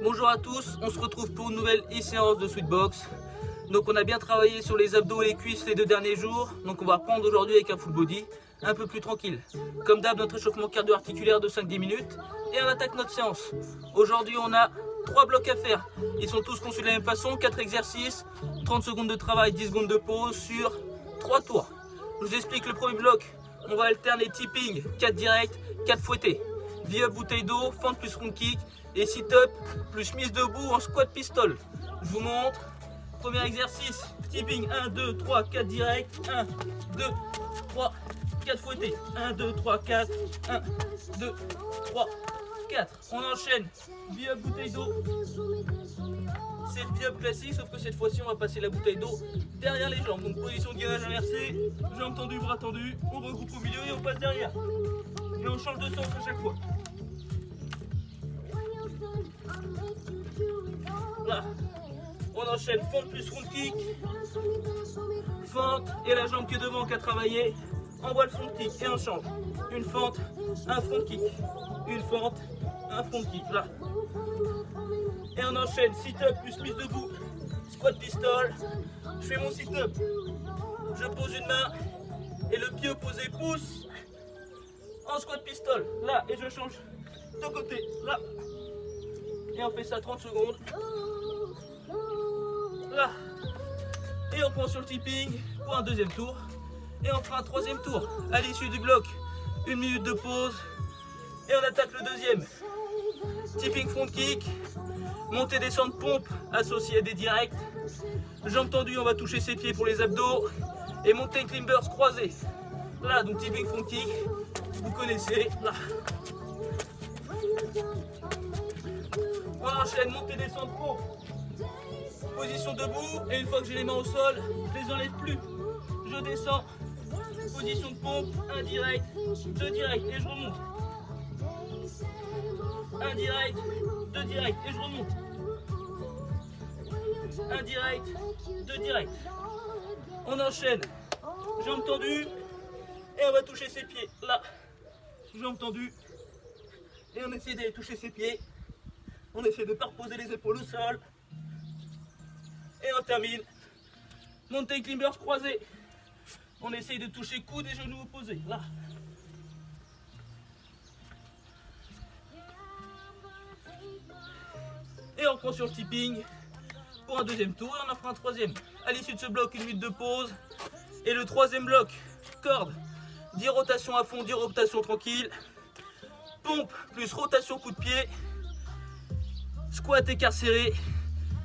Bonjour à tous, on se retrouve pour une nouvelle e-séance de Sweetbox. Donc on a bien travaillé sur les abdos et les cuisses les 2 derniers jours. Donc on va reprendre aujourd'hui avec un full body, un peu plus tranquille. Comme d'hab, notre échauffement cardio-articulaire de 5-10 minutes. Et on attaque notre séance. Aujourd'hui on a 3 blocs à faire. Ils sont tous conçus de la même façon, 4 exercices, 30 secondes de travail, 10 secondes de pause sur 3 tours. Je vous explique le premier bloc. On va alterner tipping, 4 directs, 4 fouettés. V-up bouteille d'eau, fente plus front kick et sit-up plus mise debout en squat pistol. Je vous montre. Premier exercice, tipping 1, 2, 3, 4 direct. 1, 2, 3, 4 fouettés. 1, 2, 3, 4. 1, 2, 3, 4. On enchaîne. V-up bouteille d'eau. C'est le V-up classique, sauf que cette fois-ci, on va passer la bouteille d'eau derrière les jambes. Donc position de gainage inversée, jambes tendues, bras tendus. On regroupe au milieu et on passe derrière. Et on change de sens à chaque fois. Là. On enchaîne fente plus front kick. Fente et la jambe qui est devant qui a travaillé. Envoie le front kick et on change. Une fente, un front kick. Une fente, un front kick. Là. Et on enchaîne sit-up plus mise debout. Squat pistol. Je fais mon sit-up. Je pose une main et le pied opposé pousse en squat pistol. Là, et je change de côté. Là. Et on fait ça 30 secondes. Là. Et on prend sur le tipping pour un deuxième tour. Et on fera un troisième tour. À l'issue du bloc, 1 minute de pause. Et on attaque le deuxième. Tipping front kick. Montée descente pompe associée à des directs. Jambes tendues, on va toucher ses pieds pour les abdos. Et montée climbers croisés. Là, donc tipping front kick. Vous connaissez. Là. On enchaîne, montée descente pompe. Position debout. Et une fois que j'ai les mains au sol, je les enlève plus. Je descends. Position de pompe. 1 direct, 2 direct et je remonte. 1 direct, 2 direct et je remonte. 1 direct, 2 direct. On enchaîne. Jambes tendues. Et on va toucher ses pieds. Là. Jambes tendues. Et on essaie d'aller toucher ses pieds. On essaie de ne pas reposer les épaules au sol. Et on termine. Mountain climbers croisés. On essaye de toucher coudes et genoux opposés. Là. Et on prend sur le tipping pour un deuxième tour et on en fera un troisième. À l'issue de ce bloc, 1 minute de pause. Et le troisième bloc, corde. 10 rotations à fond, 10 rotations tranquilles. Pompe plus rotation coup de pied. Squat écart serré.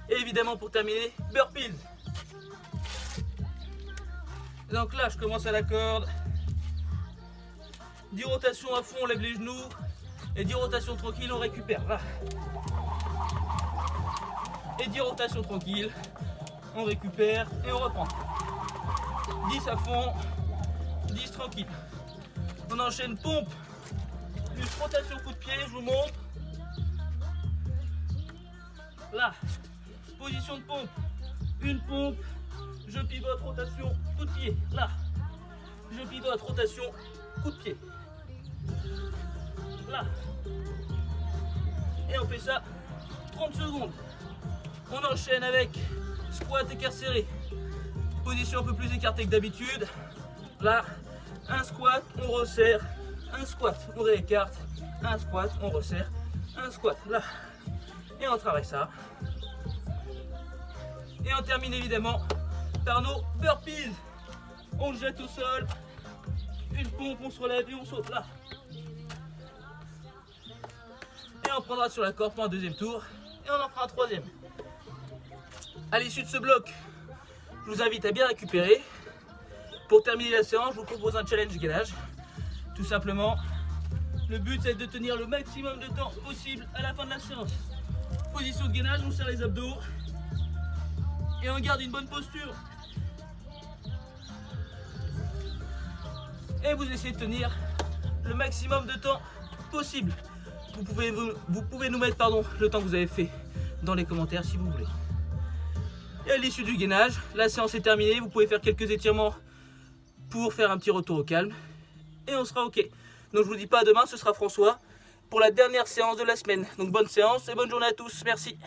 Et évidemment pour terminer, burpees. Donc là je commence à la corde. 10 rotations à fond, on lève les genoux. Et 10 rotations tranquilles, on récupère. Là. Et 10 rotations tranquilles, on récupère et on reprend. 10 à fond, 10 tranquille. On enchaîne pompe, plus rotation coup de pied, je vous montre. Là, position de pompe, une pompe, je pivote, rotation, coup de pied. Là, je pivote, rotation, coup de pied. Là. Et on fait ça 30 secondes. On enchaîne avec squat écart serré. Position un peu plus écartée que d'habitude. Là, un squat, on resserre. Un squat, on réécarte. Un squat, on resserre. Un squat, là. Et on travaille ça. Et on termine évidemment par nos burpees. On jette au sol. Une pompe, on se relève et on saute là. Et on prendra sur la corde pour un deuxième tour. Et on en fera un troisième. À l'issue de ce bloc, je vous invite à bien récupérer. Pour terminer la séance, je vous propose un challenge gainage. Tout simplement, le but c'est de tenir le maximum de temps possible à la fin de la séance. Position de gainage, on serre les abdos. Et on garde une bonne posture. Et vous essayez de tenir le maximum de temps possible. Vous pouvez nous mettre le temps que vous avez fait dans les commentaires si vous voulez. Et à l'issue du gainage, la séance est terminée. Vous pouvez faire quelques étirements pour faire un petit retour au calme. Et on sera ok. Donc je vous dis pas à demain, ce sera François. pour la dernière séance de la semaine. Donc bonne séance et bonne journée à tous. Merci.